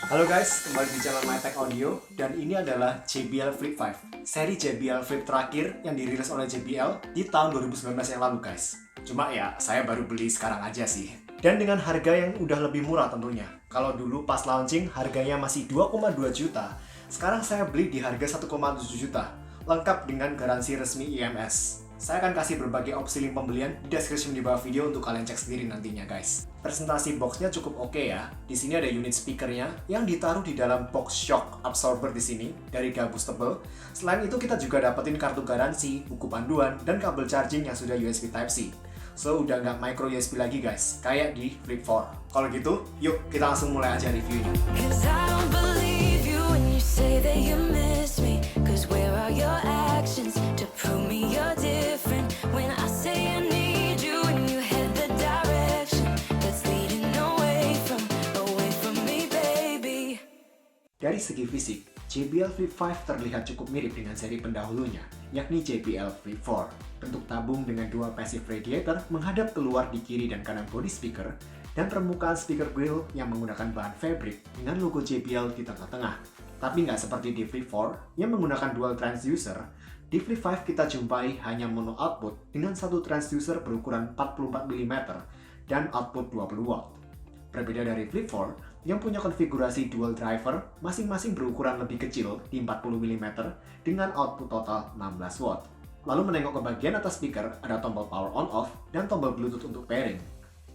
Halo guys, kembali di channel MyTech Audio dan ini adalah JBL Flip 5, seri JBL Flip terakhir yang dirilis oleh JBL di tahun 2019 yang lalu guys. Cuma ya, saya baru beli sekarang aja sih. Dan dengan harga yang udah lebih murah tentunya. Kalau dulu pas launching harganya masih 2,2 juta, sekarang saya beli di harga 1,7 juta, lengkap dengan garansi resmi IMS. Saya akan kasih berbagai opsi link pembelian di description di bawah video untuk kalian cek sendiri nantinya guys. Presentasi boxnya cukup oke ya. Di sini ada unit speakernya yang ditaruh di dalam box shock absorber di sini dari gabus tebel. Selain itu kita juga dapetin kartu garansi, buku panduan, dan kabel charging yang sudah USB Type-C. So udah nggak micro USB lagi guys, kayak di Flip 4. Kalau gitu, yuk kita langsung mulai aja reviewnya. Dari segi fisik, JBL Flip 5 terlihat cukup mirip dengan seri pendahulunya, yakni JBL Flip 4. Bentuk tabung dengan dua passive radiator menghadap keluar di kiri dan kanan body speaker, dan permukaan speaker grill yang menggunakan bahan fabric dengan logo JBL di tengah-tengah. Tapi nggak seperti di Flip 4 yang menggunakan dual transducer, di Flip 5 kita jumpai hanya mono output dengan satu transducer berukuran 44 mm dan output 20 watt. Berbeda dari Flip 4 yang punya konfigurasi dual driver masing-masing berukuran lebih kecil di 40 mm dengan output total 16 watt. Lalu menengok ke bagian atas speaker ada tombol power on off dan tombol Bluetooth untuk pairing.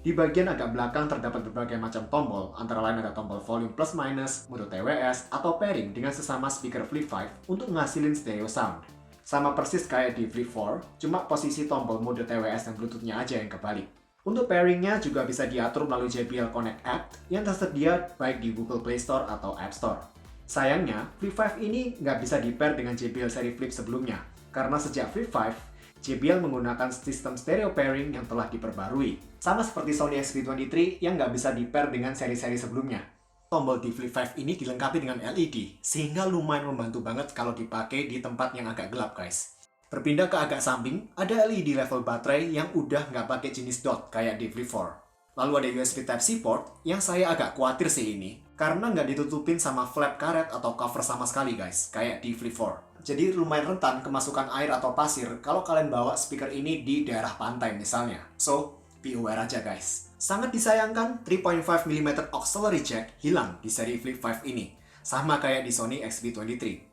Di bagian agak belakang terdapat berbagai macam tombol, antara lain ada tombol volume plus minus, mode TWS, atau pairing dengan sesama speaker Flip 5 untuk ngasilin stereo sound. Sama persis kayak di Flip 4, cuma posisi tombol mode TWS dan Bluetooth-nya aja yang kebalik. Untuk pairingnya juga bisa diatur melalui JBL Connect App yang tersedia baik di Google Play Store atau App Store. Sayangnya, Flip 5 ini nggak bisa di-pair dengan JBL seri Flip sebelumnya, karena sejak Flip 5, JBL menggunakan sistem stereo pairing yang telah diperbarui. Sama seperti Sony XV23 yang nggak bisa di-pair dengan seri-seri sebelumnya. Tombol di Flip 5 ini dilengkapi dengan LED, sehingga lumayan membantu banget kalau dipakai di tempat yang agak gelap guys. Berpindah ke agak samping, ada LED level baterai yang udah nggak pakai jenis dot kayak di Flip 4. Lalu ada USB Type-C port yang saya agak khawatir sih ini, karena nggak ditutupin sama flap karet atau cover sama sekali guys, kayak di Flip 4. Jadi lumayan rentan kemasukan air atau pasir kalau kalian bawa speaker ini di daerah pantai misalnya. So, be aware aja guys. Sangat disayangkan 3.5 mm auxiliary jack hilang di seri Flip 5 ini, sama kayak di Sony XV23.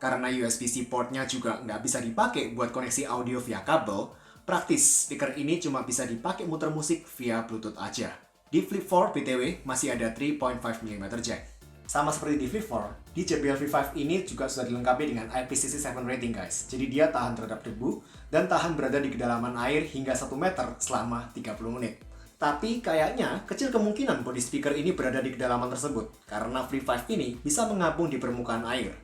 Karena USB-C portnya juga nggak bisa dipakai buat koneksi audio via kabel, praktis speaker ini cuma bisa dipakai muter musik via Bluetooth aja. Di Flip 4 BTW masih ada 3.5 mm jack. Sama seperti di Flip 4, di JBL Flip 5 ini juga sudah dilengkapi dengan IPCC 7 rating guys. Jadi dia tahan terhadap debu dan tahan berada di kedalaman air hingga 1 meter selama 30 menit. Tapi kayaknya kecil kemungkinan body speaker ini berada di kedalaman tersebut, karena Flip 5 ini bisa mengapung di permukaan air.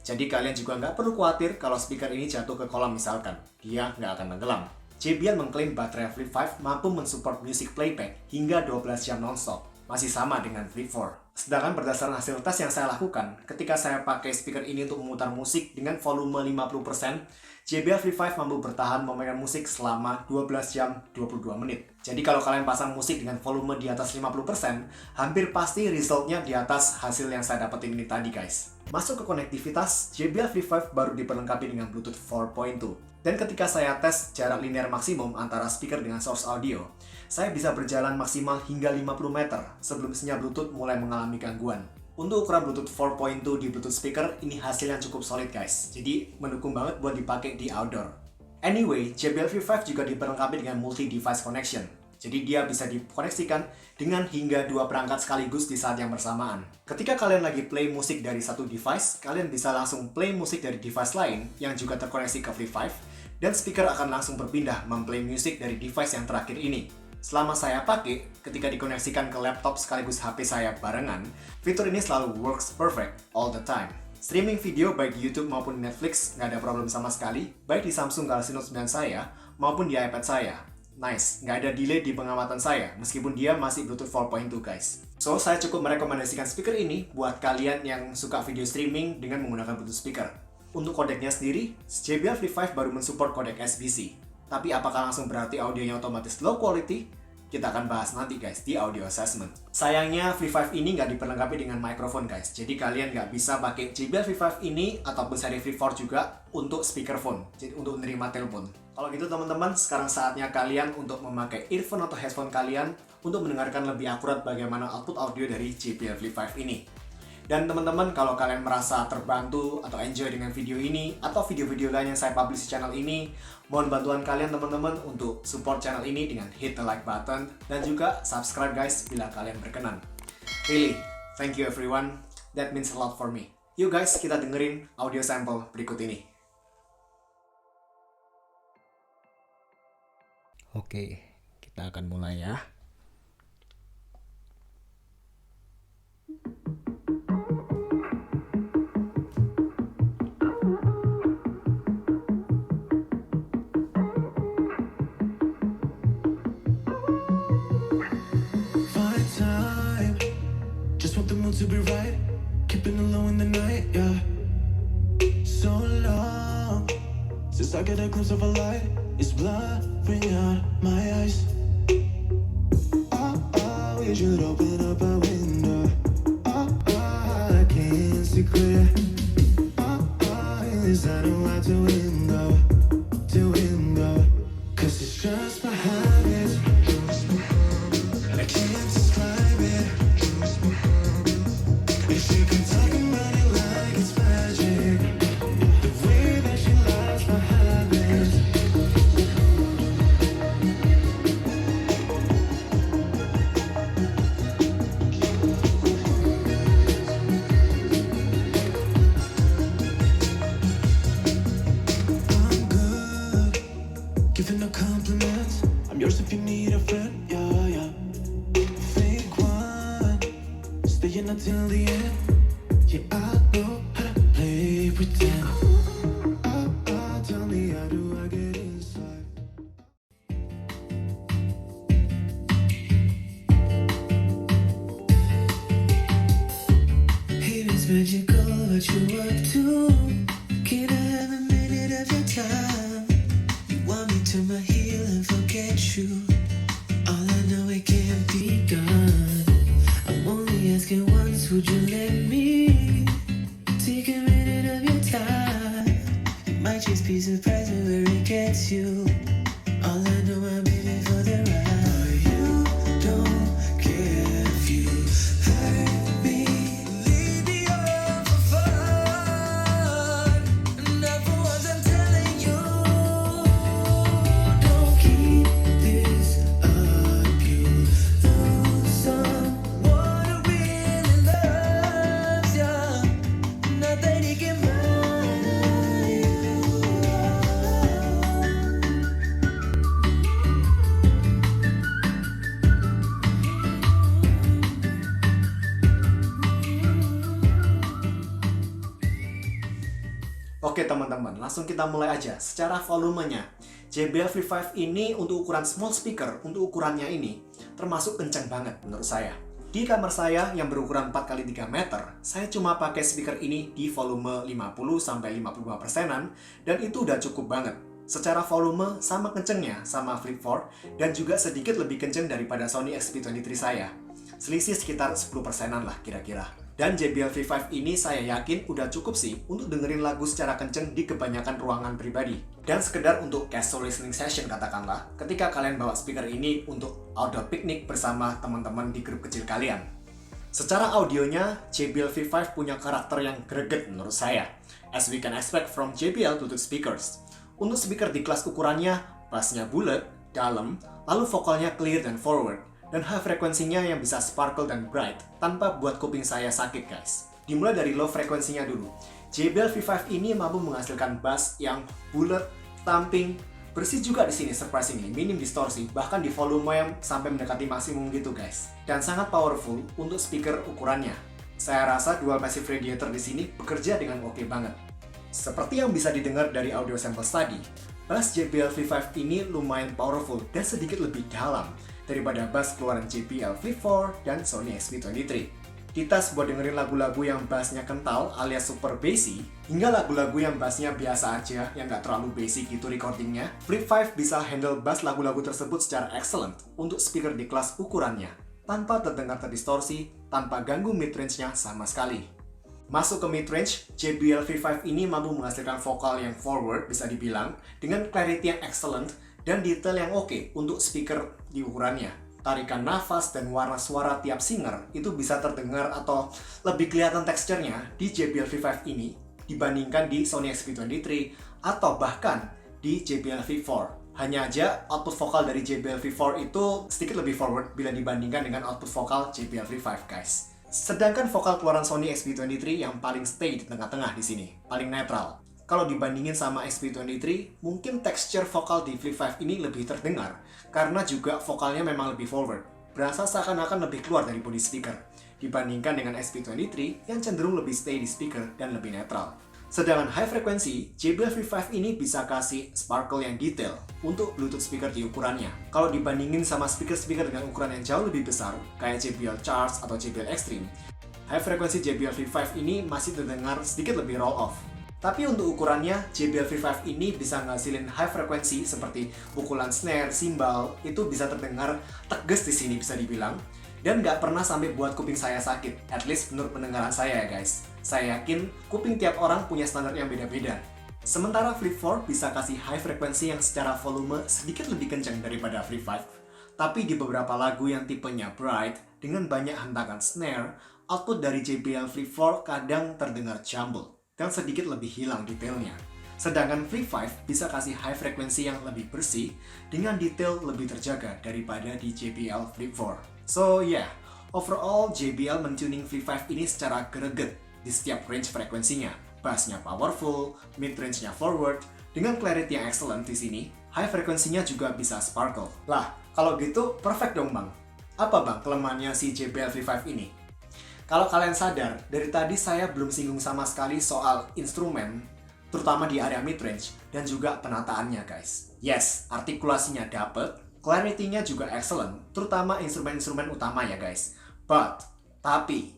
Jadi kalian juga nggak perlu khawatir kalau speaker ini jatuh ke kolam misalkan, dia nggak akan tenggelam. JBL mengklaim baterai Flip 5 mampu mensupport music playback hingga 12 jam non-stop, masih sama dengan Flip 4. Sedangkan berdasarkan hasil tes yang saya lakukan, ketika saya pakai speaker ini untuk memutar musik dengan volume 50%, JBL Flip 5 mampu bertahan memainkan musik selama 12 jam 22 menit. Jadi kalau kalian pasang musik dengan volume di atas 50%, hampir pasti resultnya di atas hasil yang saya dapetin ini tadi guys. Masuk ke konektivitas, JBL Flip 5 baru diperlengkapi dengan Bluetooth 4.2. Dan ketika saya tes jarak linear maksimum antara speaker dengan source audio, saya bisa berjalan maksimal hingga 50 meter sebelum sinyal Bluetooth mulai mengalami gangguan. Untuk ukuran Bluetooth 4.2 di Bluetooth speaker, ini hasil yang cukup solid guys. Jadi mendukung banget buat dipakai di outdoor. Anyway, JBL Flip 5 juga diperlengkapi dengan multi-device connection. Jadi dia bisa dikoneksikan dengan hingga 2 perangkat sekaligus di saat yang bersamaan. Ketika kalian lagi play musik dari satu device, kalian bisa langsung play musik dari device lain yang juga terkoneksi ke Flip 5, dan speaker akan langsung berpindah memplay musik dari device yang terakhir ini. Selama saya pakai, ketika dikoneksikan ke laptop sekaligus HP saya barengan, fitur ini selalu works perfect all the time. Streaming video baik di YouTube maupun Netflix nggak ada problem sama sekali, baik di Samsung Galaxy Note 9 saya maupun di iPad saya. Nice, nggak ada delay di pengamatan saya, meskipun dia masih Bluetooth 4.2 guys. So, saya cukup merekomendasikan speaker ini buat kalian yang suka video streaming dengan menggunakan Bluetooth speaker. Untuk kodeknya sendiri, JBL Flip 5 baru mensupport kodek SBC. Tapi apakah langsung berarti audionya otomatis low quality? kita akan bahas nanti guys di audio assessment. Sayangnya V5 ini nggak diperlengkapi dengan mikrofon guys, jadi kalian nggak bisa pakai JBL V5 ini ataupun seri V4 juga untuk speakerphone, jadi untuk menerima telepon. Kalau gitu teman-teman, sekarang saatnya kalian untuk memakai earphone atau headphone kalian untuk mendengarkan lebih akurat bagaimana output audio dari JBL V5 ini. Dan teman-teman, kalau kalian merasa terbantu atau enjoy dengan video ini atau video-video lain yang saya publish di channel ini, mohon bantuan kalian teman-teman untuk support channel ini dengan hit the like button dan juga subscribe guys bila kalian berkenan. Really, thank you everyone. That means a lot for me. Yuk guys, kita dengerin audio sample berikut ini. Oke, kita akan mulai ya. To be right, keeping it low in the night, yeah. So long since I get a glimpse of a light, it's blurring out my eyes. We should open up a window. I can't see clear. Is I know how to window, cause it's just my habits. I can't describe it. She can talk about it like it's magic. The way that she loves my habits. I'm good, giving no compliments. I'm yours if you need a friend, yeah. Fake one, staying until the end. Yeah, I know how to play pretend. Tell me, how do I get inside? Here is magical, what you up to? Can I have a minute of your time? You want me to my heel and forget you? All I know, it can't be done. I'm only asking once, would you let me take a minute of your time? It might just be surprising where it gets you. All I know, I'm in it for the ride. You don't care if you hurt me. Leave me all for fun. Not for once, I'm telling you. Don't keep this up. You lose someone who really loves you. Not that he can buy you. Oke teman-teman, langsung kita mulai aja. Secara volumenya, JBL V5 ini untuk ukuran small speaker, untuk ukurannya ini, termasuk kencang banget menurut saya. Di kamar saya yang berukuran 4x3 meter, saya cuma pakai speaker ini di volume 50-55%-an, dan itu udah cukup banget. Secara volume, sama kencengnya sama Flip 4, dan juga sedikit lebih kenceng daripada Sony XP23 saya. Selisih sekitar 10%-an lah kira-kira. Dan JBL V5 ini saya yakin udah cukup sih untuk dengerin lagu secara kenceng di kebanyakan ruangan pribadi. Dan sekedar untuk casual listening session katakanlah, ketika kalian bawa speaker ini untuk outdoor picnic bersama teman-teman di grup kecil kalian. Secara audionya, JBL V5 punya karakter yang greget menurut saya, as we can expect from JBL Bluetooth speakers. Untuk speaker di kelas ukurannya, bassnya bulat, dalam, lalu vokalnya clear dan forward, dan high frekuensinya yang bisa sparkle dan bright tanpa buat kuping saya sakit guys. Dimulai dari low frekuensinya dulu. JBL V5 ini mampu menghasilkan bass yang bulat, thumping, bersih juga di sini surprisingly, minim distorsi, bahkan di volume yang sampai mendekati maksimum gitu guys. Dan sangat powerful untuk speaker ukurannya. Saya rasa dual passive radiator di sini bekerja dengan oke banget. Seperti yang bisa didengar dari audio samples tadi, bass JBL V5 ini lumayan powerful dan sedikit lebih dalam daripada bass keluaran JBL Flip 4 dan Sony XP23. Dites buat dengerin lagu-lagu yang bassnya kental alias super bassy, hingga lagu-lagu yang bassnya biasa aja, yang nggak terlalu basic gitu recordingnya, Flip 5 bisa handle bass lagu-lagu tersebut secara excellent untuk speaker di kelas ukurannya, tanpa terdengar terdistorsi, tanpa ganggu mid-range-nya sama sekali. Masuk ke mid-range, JBL V5 ini mampu menghasilkan vokal yang forward bisa dibilang, dengan clarity yang excellent dan detail yang oke untuk speaker di ukurannya. Tarikan nafas dan warna suara tiap singer itu bisa terdengar atau lebih kelihatan teksturnya di JBL V5 ini dibandingkan di Sony XP23 atau bahkan di JBL V4. Hanya aja output vokal dari JBL V4 itu sedikit lebih forward bila dibandingkan dengan output vokal JBL V5 guys. Sedangkan vokal keluaran Sony XP23 yang paling stay di tengah-tengah di sini, paling netral. Kalau dibandingin sama XP23, mungkin tekstur vokal di Flip 5 ini lebih terdengar karena juga vokalnya memang lebih forward. Berasa seakan-akan lebih keluar dari body speaker dibandingkan dengan XP23 yang cenderung lebih stay di speaker dan lebih netral. Sedangkan high frequency, JBL V5 ini bisa kasih sparkle yang detail untuk Bluetooth speaker di ukurannya. Kalau dibandingin sama speaker-speaker dengan ukuran yang jauh lebih besar, kayak JBL Charge atau JBL Extreme, high frequency JBL V5 ini masih terdengar sedikit lebih roll off. Tapi untuk ukurannya, JBL V5 ini bisa ngasilin high frequency seperti pukulan snare, cymbal, itu bisa terdengar tegas di sini bisa dibilang. Dan nggak pernah sampai buat kuping saya sakit, at least menurut pendengaran saya ya guys. Saya yakin kuping tiap orang punya standar yang beda-beda. Sementara Flip 4 bisa kasih high frequency yang secara volume sedikit lebih kencang daripada Flip 5. Tapi di beberapa lagu yang tipenya bright, dengan banyak hentakan snare, output dari JBL Flip 4 kadang terdengar jumbled dan sedikit lebih hilang detailnya. Sedangkan Flip 5 bisa kasih high frequency yang lebih bersih dengan detail lebih terjaga daripada di JBL Flip 4. So yeah, overall JBL mentuning Flip 5 ini secara greget di setiap range frekuensinya. Bassnya powerful, mid-range-nya forward, dengan clarity yang excellent di sini, high frekuensinya juga bisa sparkle. Lah, kalau gitu perfect dong bang. Apa bang kelemahannya si JBL Flip 5 ini? Kalau kalian sadar, dari tadi saya belum singgung sama sekali soal instrumen, terutama di area mid-range, dan juga penataannya guys. Yes, artikulasinya dapet, clarity-nya juga excellent, terutama instrumen-instrumen utama ya guys. Tapi,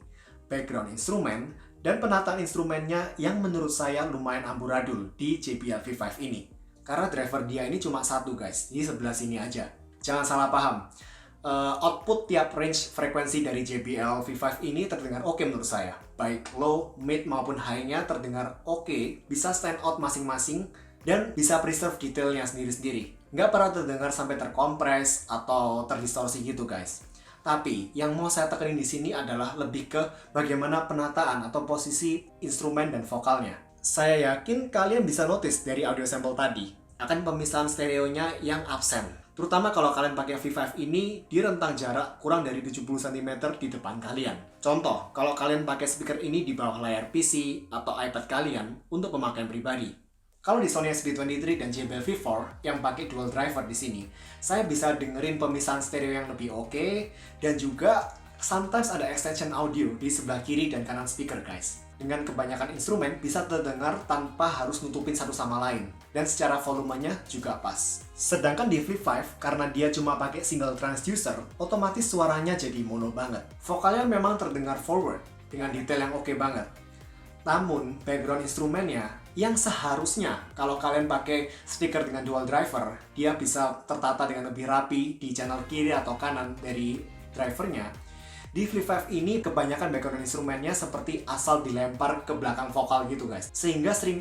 background instrumen dan penataan instrumennya yang menurut saya lumayan amburadul di JBL V5 ini. Karena driver dia ini cuma satu guys, di sebelah sini aja. Jangan salah paham. Output tiap range frekuensi dari JBL V5 ini terdengar oke menurut saya. Baik low, mid maupun high-nya terdengar oke, bisa stand out masing-masing, dan bisa preserve detailnya sendiri-sendiri. Nggak pernah terdengar sampai terkompres atau terdistorsi gitu guys. Tapi yang mau saya tekenin di sini adalah lebih ke bagaimana penataan atau posisi instrumen dan vokalnya. Saya yakin kalian bisa notice dari audio sample tadi akan pemisahan stereonya yang absen. Terutama kalau kalian pakai V5 ini di rentang jarak kurang dari 70 cm di depan kalian. Contoh, kalau kalian pakai speaker ini di bawah layar PC atau iPad kalian untuk pemakaian pribadi. Kalau di Sony XP23 dan JBL V4 yang pakai dual driver di sini, saya bisa dengerin pemisahan stereo yang lebih oke, dan juga sometimes ada extension audio di sebelah kiri dan kanan speaker guys. Dengan kebanyakan instrumen bisa terdengar tanpa harus nutupin satu sama lain, dan secara volumenya juga pas. Sedangkan di Flip 5, karena dia cuma pakai single transducer, otomatis suaranya jadi mono banget. Vokalnya memang terdengar forward, dengan detail yang oke banget. Namun, background instrumennya yang seharusnya kalau kalian pakai speaker dengan dual driver, dia bisa tertata dengan lebih rapi di channel kiri atau kanan dari drivernya. Di Flip 5 ini kebanyakan background instrumennya seperti asal dilempar ke belakang vokal gitu guys. Sehingga sering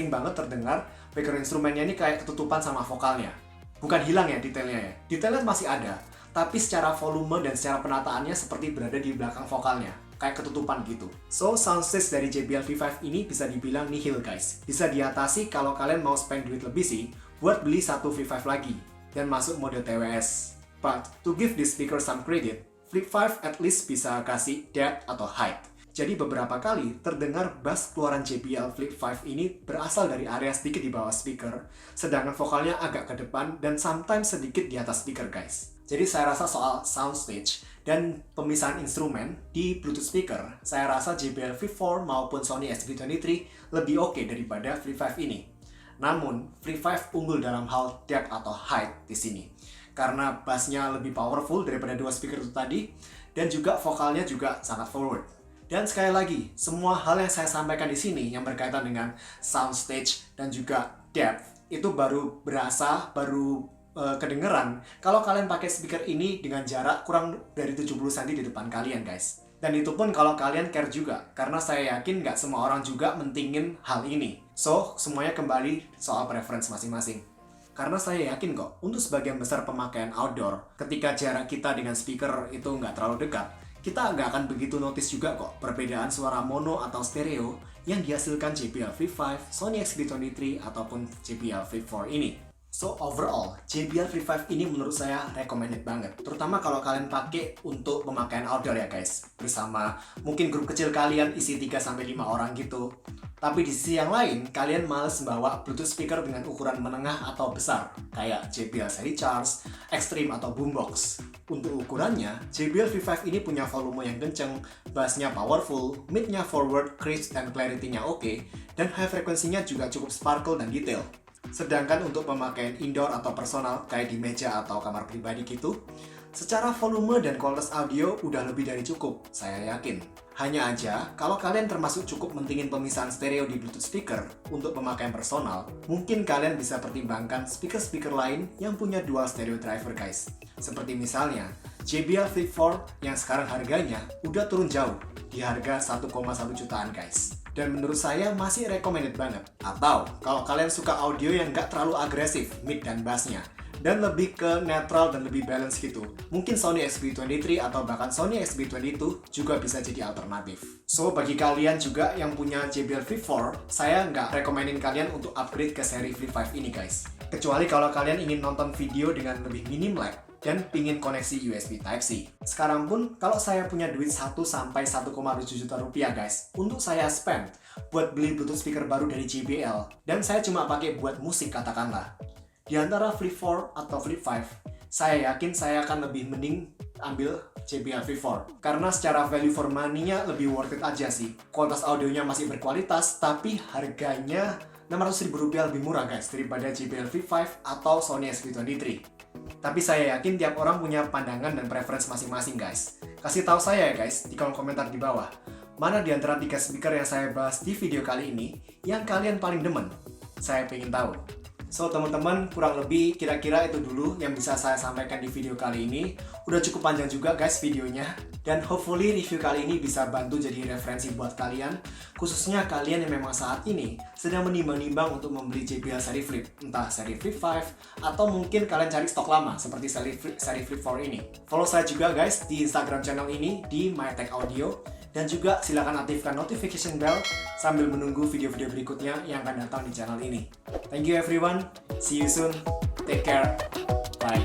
banget terdengar background instrumennya ini kayak ketutupan sama vokalnya. Bukan hilang ya detailnya ya. Detailnya masih ada, tapi secara volume dan secara penataannya seperti berada di belakang vokalnya. Kayak ketutupan gitu. So, soundstage dari JBL V5 ini bisa dibilang nihil guys. Bisa diatasi kalau kalian mau spend duit lebih sih buat beli satu V5 lagi dan masuk mode TWS. But, to give this speaker some credit, Flip 5 at least bisa kasih depth atau height. Jadi beberapa kali terdengar bass keluaran JBL Flip 5 ini berasal dari area sedikit di bawah speaker, sedangkan vokalnya agak ke depan dan sometimes sedikit di atas speaker guys. Jadi saya rasa soal soundstage dan pemisahan instrumen di Bluetooth speaker, saya rasa JBL V4 maupun Sony XP23 lebih oke daripada Flip 5 ini. Namun, Flip 5 unggul dalam hal depth atau height di sini. karena bassnya lebih powerful daripada dua speaker itu tadi, dan juga vokalnya juga sangat forward. Dan sekali lagi, semua hal yang saya sampaikan di sini yang berkaitan dengan soundstage dan juga depth itu baru berasa, baru kedengeran kalau kalian pakai speaker ini dengan jarak kurang dari 70 cm di depan kalian, guys. Dan itu pun kalau kalian care juga, karena saya yakin nggak semua orang juga mentingin hal ini. So, semuanya kembali soal preference masing-masing. Karena saya yakin kok, untuk sebagian besar pemakaian outdoor, ketika jarak kita dengan speaker itu nggak terlalu dekat, kita nggak akan begitu notice juga kok perbedaan suara mono atau stereo yang dihasilkan JBL Flip 5, Sony XB23, ataupun JBL Flip 4 ini. So overall, JBL Flip 5 ini menurut saya recommended banget. Terutama kalau kalian pakai untuk pemakaian outdoor ya guys. Bersama mungkin grup kecil kalian isi 3-5 orang gitu. Tapi di sisi yang lain, kalian males membawa Bluetooth speaker dengan ukuran menengah atau besar. Kayak JBL seri Charge, Extreme atau Boombox. Untuk ukurannya, JBL Flip 5 ini punya volume yang kenceng, bassnya powerful, mid-nya forward, crisp, dan clarity-nya oke, dan high frequency-nya juga cukup sparkle dan detail. Sedangkan untuk pemakaian indoor atau personal kayak di meja atau kamar pribadi gitu, secara volume dan kualitas audio udah lebih dari cukup, saya yakin. Hanya aja, kalau kalian termasuk cukup mentingin pemisahan stereo di Bluetooth speaker untuk pemakaian personal, mungkin kalian bisa pertimbangkan speaker-speaker lain yang punya dual stereo driver, guys. Seperti misalnya, JBL Flip 4 yang sekarang harganya udah turun jauh, di harga 1,1 jutaan, guys. Dan menurut saya masih recommended banget. Atau kalau kalian suka audio yang nggak terlalu agresif, mid dan bassnya, dan lebih ke netral dan lebih balance gitu, mungkin Sony XB23 atau bahkan Sony XB22 juga bisa jadi alternatif. So bagi kalian juga yang punya JBL Flip 4, saya nggak rekomenin kalian untuk upgrade ke seri Flip 5 ini, guys. Kecuali kalau kalian ingin nonton video dengan lebih minim lag dan pingin koneksi USB Type-C. Sekarang pun, kalau saya punya duit 1-1,7 juta rupiah guys, untuk saya spend buat beli Bluetooth speaker baru dari JBL, dan saya cuma pakai buat musik katakanlah. Di antara Flip 4 atau Flip 5, saya yakin saya akan lebih mending ambil JBL Flip 4. Karena secara value for money-nya lebih worth it aja sih. Kualitas audionya masih berkualitas, tapi harganya Rp600.000 lebih murah guys daripada JBL Flip 5 atau Sony XB23. Tapi saya yakin tiap orang punya pandangan dan preference masing-masing guys. Kasih tahu saya ya guys di kolom komentar di bawah. Mana di antara 3 speaker yang saya bahas di video kali ini yang kalian paling demen? Saya pengen tahu. So teman-teman, kurang lebih kira-kira itu dulu yang bisa saya sampaikan di video kali ini. Udah cukup panjang juga guys videonya. Dan hopefully review kali ini bisa bantu jadi referensi buat kalian. Khususnya kalian yang memang saat ini sedang menimbang-nimbang untuk membeli JBL seri Flip. Entah seri Flip 5 atau mungkin kalian cari stok lama seperti seri Flip 4 ini. Follow saya juga guys di Instagram channel ini di MyTech Audio. Dan juga silakan aktifkan notification bell sambil menunggu video-video berikutnya yang akan datang di channel ini. Thank you everyone, see you soon, take care, bye.